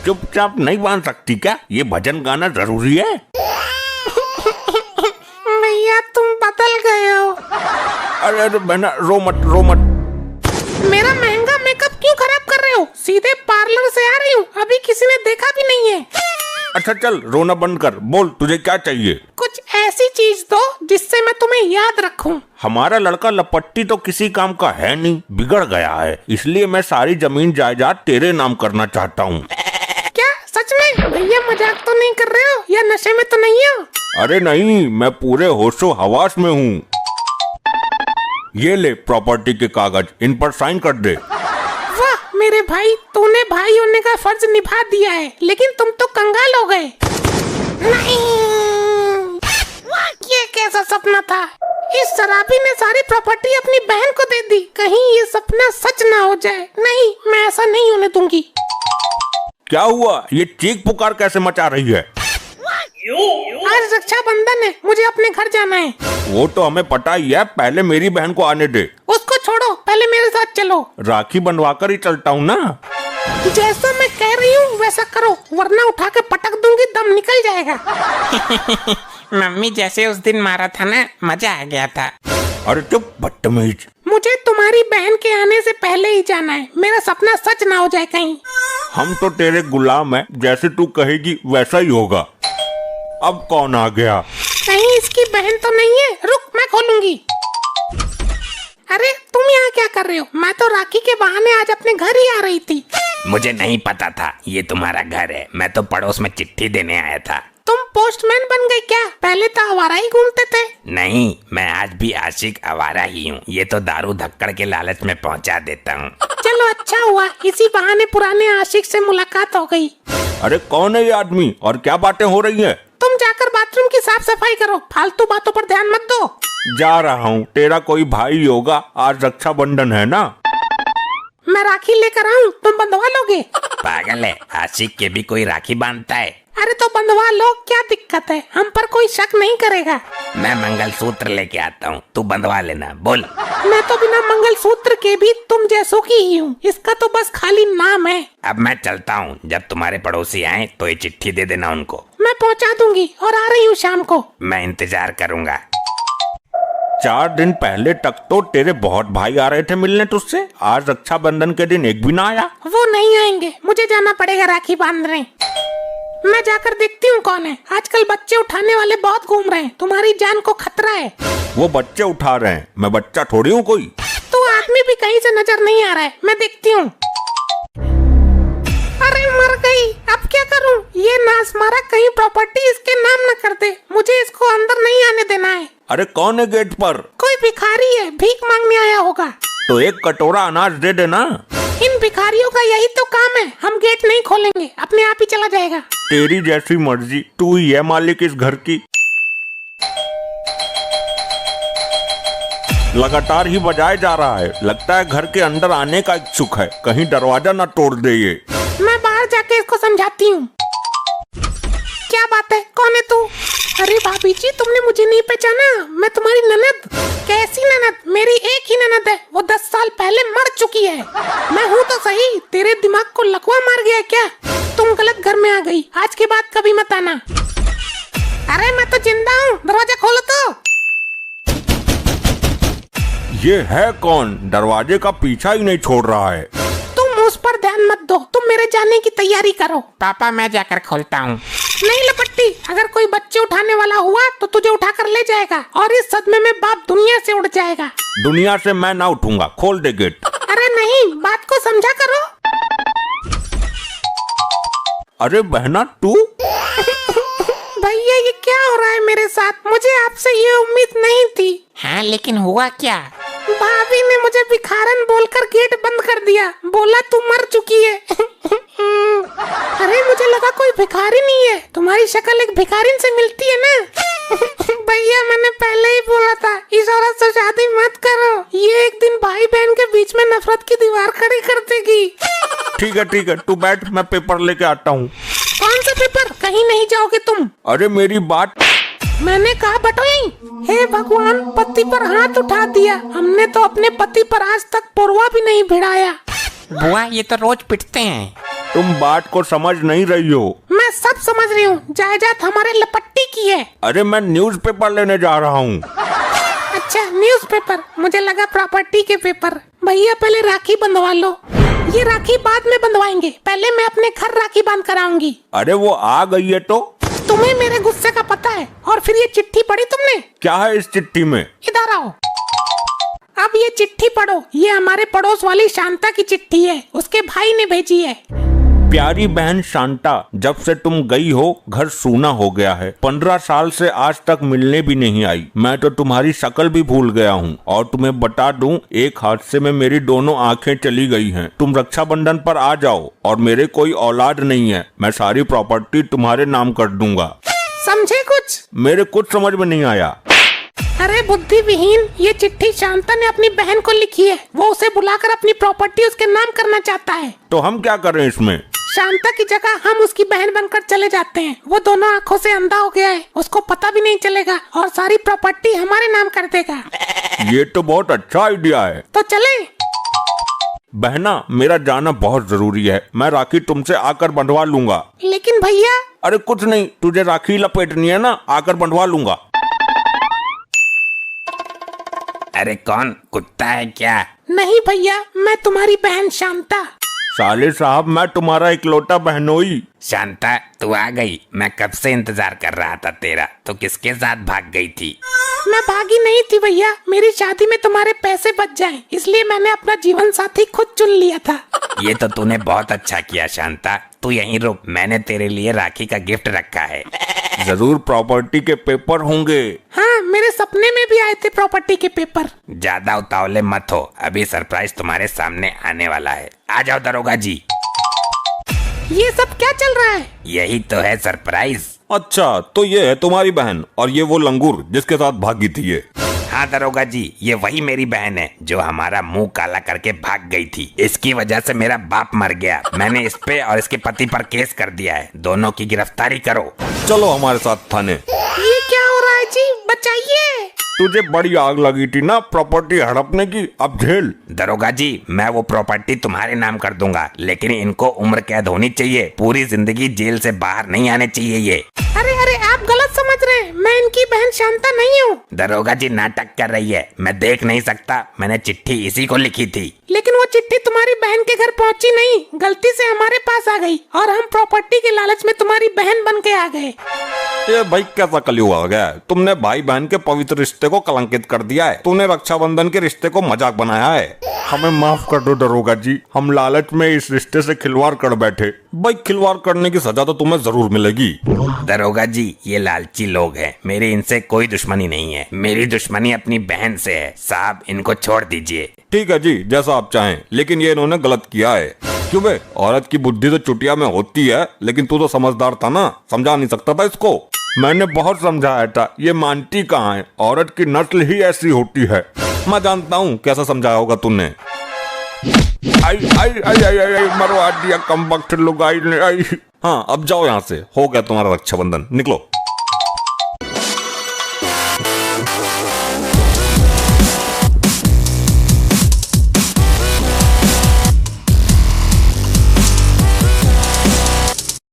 चुपचाप नहीं बांध सकती क्या? ये भजन गाना जरूरी है? भैया तुम बदल गए हो। अरे बहना रो मत। मेरा महंगा मेकअप क्यों खराब कर रहे हो? सीधे पार्लर से आ रही हूँ, अभी किसी ने देखा भी नहीं है। अच्छा चल रोना बंद कर, बोल तुझे क्या चाहिए? कुछ ऐसी चीज दो जिससे मैं तुम्हें याद रखूं। हमारा लड़का लपट्टी तो किसी काम का है नहीं, बिगड़ गया है, इसलिए मैं सारी जमीन जायदाद तेरे नाम करना चाहता हूँ। क्या सच में? भैया मजाक तो नहीं कर रहे हो या नशे में तो नहीं हो? अरे नहीं, मैं पूरे होशो हवास में हूँ। ये ले प्रॉपर्टी के कागज, इन पर साइन कर दे। वाह मेरे भाई, तूने भाई होने का फर्ज निभा दिया है, लेकिन तुम तो कंगाल हो गए। नहीं, ये कैसा सपना था? इस शराबी ने सारी प्रॉपर्टी अपनी बहन को दे दी, कहीं ये सपना सच ना हो जाए। नहीं, मैं ऐसा नहीं होने दूंगी। क्या हुआ? ये चीख पुकार कैसे मचा रही है? आज रक्षाबंधन है, मुझे अपने घर जाना है। वो तो हमें पता ही है, पहले मेरी बहन को आने दे। उसको छोड़ो, पहले मेरे साथ चलो। राखी बनवाकर ही चलता हूँ ना। जैसा मैं कह रही हूँ वैसा करो, वरना उठा के पटक दूंगी, दम निकल जाएगा। मम्मी जैसे उस दिन मारा था ना, मजा आ गया था। अरे चुप बदतमीज। मुझे तुम्हारी बहन के आने से पहले ही जाना है, मेरा सपना सच ना हो जाए कहीं। हम तो तेरे गुलाम हैं, जैसे तू कहेगी वैसा ही होगा। अब कौन आ गया? कहीं इसकी बहन तो नहीं है? रुक, मैं खोलूंगी। अरे तुम यहाँ क्या कर रहे हो? मैं तो राखी के बहाने आज अपने घर ही आ रही थी। मुझे नहीं पता था ये तुम्हारा घर है, मैं तो पड़ोस में चिट्ठी देने आया था। तुम पोस्टमैन बन गए क्या? पहले तो आवारा ही घूमते थे। नहीं, मैं आज भी आशिक आवारा ही हूँ, ये तो दारू धक्कड़ के लालच में पहुँचा देता हूँ। चलो अच्छा हुआ, इसी बहाने पुराने आशिक से मुलाकात हो गई। अरे कौन है ये आदमी और क्या बातें हो रही हैं? तुम जाकर बाथरूम की साफ सफाई करो, फालतू बातों पर ध्यान मत दो। जा रहा हूँ, तेरा कोई भाई होगा, आज रक्षाबंधन है ना। मैं राखी लेकर आऊँ, तुम बंधवा लोगे? पागल है, आशिक के भी कोई राखी बांधता है। अरे तो बंधवा लो, क्या दिक्कत है? हम पर कोई शक नहीं करेगा। मैं मंगलसूत्र लेके आता हूँ, तू बंधवा लेना। बोल। मैं तो बिना मंगलसूत्र के भी तुम जैसों की ही हूँ, इसका तो बस खाली नाम है। अब मैं चलता हूँ, जब तुम्हारे पड़ोसी आए तो ये चिट्ठी दे देना उनको। मैं पहुँचा दूंगी और आ रही हूँ शाम को। मैं इंतजार करूँगा। 4 दिन पहले तक तो तेरे बहुत भाई आ रहे थे मिलने तुझसे, आज रक्षाबंधन के दिन एक भी ना आया। वो नहीं आएंगे, मुझे जाना पड़ेगा राखी बांधने। मैं जाकर देखती हूँ कौन है। आजकल बच्चे उठाने वाले बहुत घूम रहे हैं, तुम्हारी जान को खतरा है। वो बच्चे उठा रहे हैं, मैं बच्चा थोड़ी हूँ कोई। तो आदमी भी कहीं से नजर नहीं आ रहा है, मैं देखती हूँ। अरे मर गई, अब क्या करूँ? ये नास मारा, कहीं प्रॉपर्टी इसके नाम न कर दे। मुझे इसको अंदर नहीं आने देना है। अरे कौन है गेट पर? कोई भिखारी है, भीख मांगने आया होगा। तो एक कटोरा अनाज दे देना। इन भिखारियों का यही तो काम है, हम गेट नहीं खोलेंगे, अपने आप ही चला जाएगा। तेरी जैसी मर्जी, तू ही है मालिक इस घर की। लगातार ही बजाए जा रहा है, लगता है घर के अंदर आने का इच्छुक है, कहीं दरवाजा ना तोड़ दे ये। मैं बाहर जाके इसको समझाती हूँ। क्या बात है, कौन है तू? अरे भाभी जी, तुमने मुझे नहीं पहचाना? मैं तुम्हारी ननद। कैसी ननद? मेरी एक ही ननद है, वो 10 साल पहले मर चुकी है। मैं हूँ तो सही, तेरे दिमाग को लकवा मार गया क्या? तुम गलत घर में आ गई, आज के बाद कभी मत आना। अरे मैं तो जिंदा हूँ, दरवाजा खोलो तो। ये है कौन? दरवाजे का पीछा ही नहीं छोड़ रहा है। तुम उस पर ध्यान मत दो, तुम मेरे जाने की तैयारी करो। पापा मैं जाकर खोलता हूँ। नहीं लपट्टी, अगर कोई बच्चे उठाने वाला हुआ तो तुझे उठाकर ले जाएगा और इस सदमे में बाप दुनिया से उड़ जाएगा। दुनिया से मैं ना उठूंगा, खोल दे गेट। अरे नहीं, बात को समझा करो। अरे बहना तू? भैया ये क्या हो रहा है मेरे साथ? मुझे आपसे ये उम्मीद नहीं थी। हाँ लेकिन हुआ क्या? भाभी ने मुझे भिखारन बोलकर गेट बंद कर दिया, बोला तू मर चुकी है। अरे मुझे लगा कोई भिखारी नहीं है, तुम्हारी शक्ल एक भिखारिन से मिलती है ना। भैया मैंने पहले ही बोला था, इस औरत से शादी मत करो, ये एक दिन भाई बहन के बीच में नफरत की दीवार खड़ी कर देगी। ठीक है, तू बैठ, मैं पेपर लेके आता हूँ। कौन सा पेपर? कहीं नहीं जाओगे तुम। अरे मेरी बात। मैंने कहा बटोई। हे भगवान, पति पर हाथ उठा दिया। हमने तो अपने पति पर आज तक पुरवा भी नहीं भिड़ाया। बुआ ये तो रोज पिटते हैं। तुम बात को समझ नहीं रही हो। मैं सब समझ रही हूँ, जायदाद हमारे लपट्टी की है। अरे मैं न्यूज़पेपर लेने जा रहा हूँ। अच्छा न्यूज़पेपर, मुझे लगा प्रॉपर्टी के पेपर। भैया पहले राखी बंधवा लो। ये राखी बाद में बंधवाएंगे, पहले मैं अपने घर राखी बांध कर आऊंगी। अरे वो आ गई है तो। तुम्हें मेरे गुस्से का पता है। और फिर ये चिट्ठी पढ़ी तुमने? क्या है इस चिट्ठी में? इधर आओ। अब ये चिट्ठी पढ़ो। ये हमारे पड़ोस वाली शांता की चिट्ठी है, उसके भाई ने भेजी है। प्यारी बहन शांता, जब से तुम गई हो घर सूना हो गया है। 15 साल से आज तक मिलने भी नहीं आई। मैं तो तुम्हारी शक्ल भी भूल गया हूँ। और तुम्हें बता दूं, एक हादसे में मेरी दोनों आंखें चली गई हैं। तुम रक्षाबंधन पर आ जाओ। और मेरे कोई औलाद नहीं है, मैं सारी प्रॉपर्टी तुम्हारे नाम कर दूंगा। समझे कुछ? मेरे कुछ समझ में नहीं आया। अरे बुद्धि विहीन, ये चिट्ठी शांता ने अपनी बहन को लिखी है। वो उसे बुलाकर अपनी प्रॉपर्टी उसके नाम करना चाहता है। तो हम क्या करें इसमें? शांता की जगह हम उसकी बहन बनकर चले जाते हैं। वो दोनों आंखों से अंधा हो गया है, उसको पता भी नहीं चलेगा और सारी प्रॉपर्टी हमारे नाम कर देगा। ये तो बहुत अच्छा आइडिया है। तो चले? बहना, मेरा जाना बहुत जरूरी है। मैं राखी तुमसे आकर बंधवा लूंगा। लेकिन भैया। अरे कुछ नहीं, तुझे राखी लपेटनी है ना, आकर बंधवा लूंगा। अरे कौन कुत्ता है क्या? नहीं भैया, मैं तुम्हारी बहन शांता। साले साहब, मैं तुम्हारा इकलौता बहनोई। शांता तू आ गई। मैं कब से इंतजार कर रहा था तेरा। तो किसके साथ भाग गई थी? मैं भागी नहीं थी भैया, मेरी शादी में तुम्हारे पैसे बच जाएं, इसलिए मैंने अपना जीवन साथी खुद चुन लिया था। ये तो तूने बहुत अच्छा किया शांता। तू यहीं रुक, मैंने तेरे लिए राखी का गिफ्ट रखा है। जरूर प्रॉपर्टी के पेपर होंगे। हाँ, मेरे सपने में भी आए थे प्रॉपर्टी के पेपर। ज्यादा उतावले मत हो, अभी सरप्राइज तुम्हारे सामने आने वाला है। आ जाओ दरोगा जी। ये सब क्या चल रहा है? यही तो है सरप्राइज। अच्छा, तो ये है तुम्हारी बहन और ये वो लंगूर जिसके साथ भागी थी ये। हाँ दरोगा जी, ये वही मेरी बहन है जो हमारा मुंह काला करके भाग गई थी। इसकी वजह से मेरा बाप मर गया। मैंने इस पे और इसके पति पर केस कर दिया है। दोनों की गिरफ्तारी करो। चलो हमारे साथ थाने। ये क्या हो रहा है जी? बचाइए। तुझे बड़ी आग लगी थी ना प्रॉपर्टी हड़पने की, अब झेल। दरोगा जी, मैं वो प्रॉपर्टी तुम्हारे नाम कर दूंगा, लेकिन इनको उम्र कैद होनी चाहिए। पूरी जिंदगी जेल से बाहर नहीं आने चाहिए ये। अरे अरे, आप गलत समझ रहे हैं। मैं इनकी बहन शांता नहीं हूँ। दरोगा जी नाटक कर रही है, मैं देख नहीं सकता। मैंने चिट्ठी इसी को लिखी थी। लेकिन वो चिट्ठी तुम्हारी बहन के घर पहुँची नहीं, गलती से हमारे पास आ गई और हम प्रॉपर्टी के लालच में तुम्हारी बहन बन के आ गए। ये भाई कैसा कलयुग आ गया है? तुमने भाई बहन के पवित्र रिश्ते को कलंकित कर दिया है। तूने रक्षाबंधन के रिश्ते को मजाक बनाया है। हमें माफ कर दो दरोगा जी, हम लालच में इस रिश्ते से खिलवाड़ कर बैठे। भाई खिलवाड़ करने की सजा तो तुम्हें जरूर मिलेगी। दरोगा जी, ये लालची लोग हैं। मेरी इनसे कोई दुश्मनी नहीं है। मेरी दुश्मनी अपनी बहन से है। साहब इनको छोड़ दीजिए। ठीक है जी, जैसा आप चाहें, लेकिन ये इन्होंने गलत किया है। क्यों बे? औरत की बुद्धि तो चुटिया में होती है, लेकिन तू तो समझदार था ना, समझा नहीं सकता था इसको? मैंने बहुत समझाया था, ये मानती कहाँ है? औरत की नस्ल ही ऐसी होती है। मैं जानता हूँ कैसा समझाया होगा तूने। आई आई आई आई आई मरवा दिया कम वक्त लुगाई ने। आई हाँ, अब जाओ यहाँ से, हो गया तुम्हारा रक्षाबंधन, निकलो।